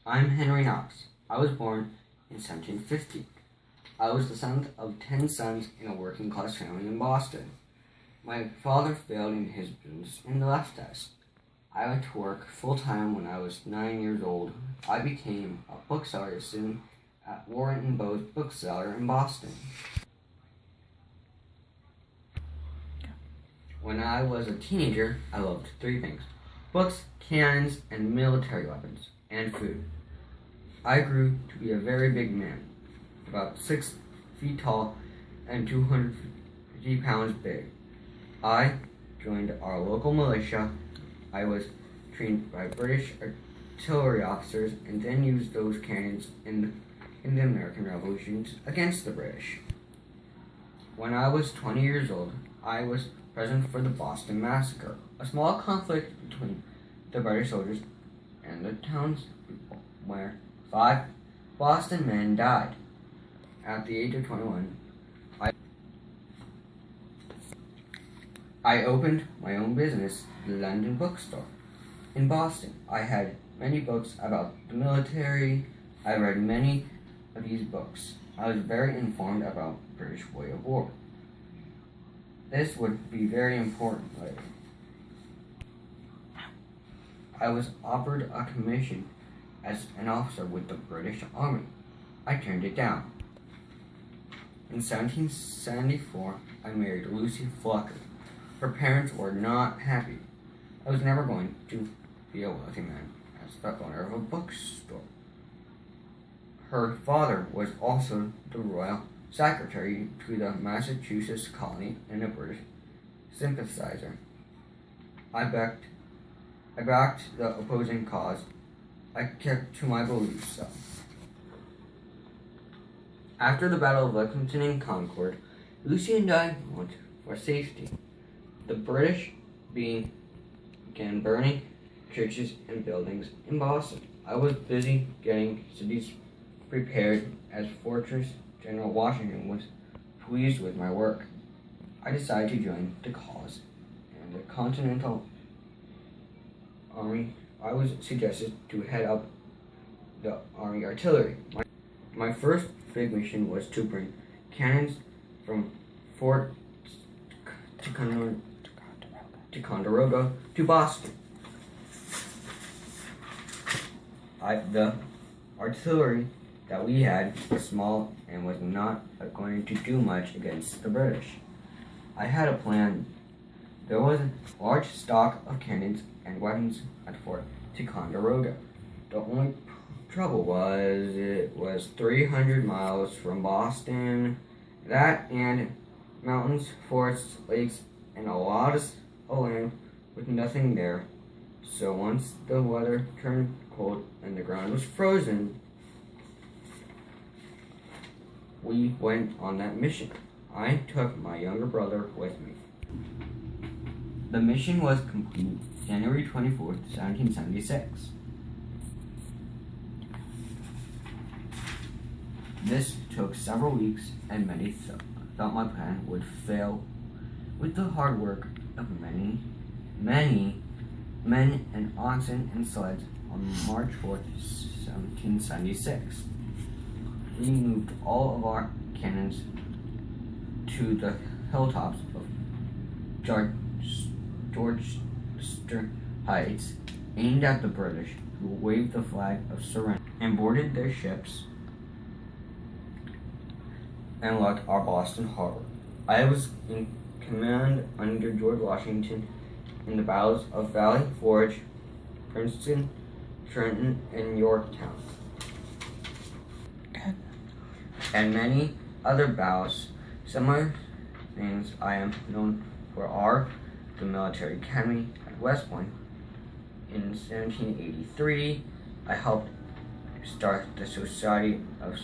I'm Henry Knox. I was born in 1750. I was the seventh of 10 sons in a working-class family in Boston. My father failed in his business and left us. I went to work full-time when I was 9 years old. I became a bookseller assistant at Warren & Bow's bookseller in Boston. When I was a teenager, I loved three things: books, cannons, and military weapons, and food. I grew to be a very big man, about 6 feet tall and 250 pounds big. I joined our local militia. I was trained by British artillery officers and then used those cannons in the American Revolution against the British. When I was 20 years old, I was present for the Boston Massacre, a small conflict between the British soldiers and the townspeople, where 5 Boston men died. At the age of 21, I opened my own business, the London Bookstore. In Boston, I had many books about the military. I read many of these books. I was very informed about the British way of war. This would be very important later. I was offered a commission as an officer with the British Army. I turned it down. In 1774, I married Lucy Flucker. Her parents were not happy. I was never going to be a wealthy man as the owner of a bookstore. Her father was also the royal secretary to the Massachusetts colony and a British sympathizer. I backed the opposing cause. I kept to my beliefs, though. After the Battle of Lexington and Concord, Lucy and I went for safety. The British began burning churches and buildings in Boston. I was busy getting cities prepared as Fortress General Washington was pleased with my work. I decided to join the cause, and the Continental Army. I was suggested to head up the Army Artillery. My first big mission was to bring cannons from Fort Ticonderoga to Boston. The artillery that we had was small and was not going to do much against the British. I had a plan. There was a large stock of cannons and weapons at Fort Ticonderoga. The only trouble was it was 300 miles from Boston. That and mountains, forests, lakes, and a lot of land with nothing there. So once the weather turned cold and the ground was frozen, we went on that mission. I took my younger brother with me. The mission was complete January 24th, 1776. This took several weeks, and many thought my plan would fail. With the hard work of many men and oxen and sleds, on March 4th, 1776, we moved all of our cannons to the hilltops of Dorchester Heights, aimed at the British, who waved the flag of surrender, and boarded their ships and left our Boston harbor. I was in command under George Washington in the battles of Valley Forge, Princeton, Trenton, and Yorktown, and many other battles. Some of the things I am known for are the military academy at West Point. In 1783, I helped start the Society of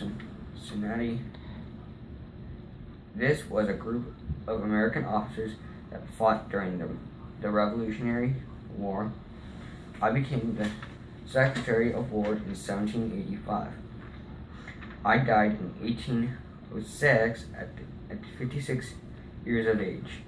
Cincinnati. This was a group of American officers that fought during the Revolutionary War. I became the Secretary of War in 1785. I died in 1806 at 56 years of age.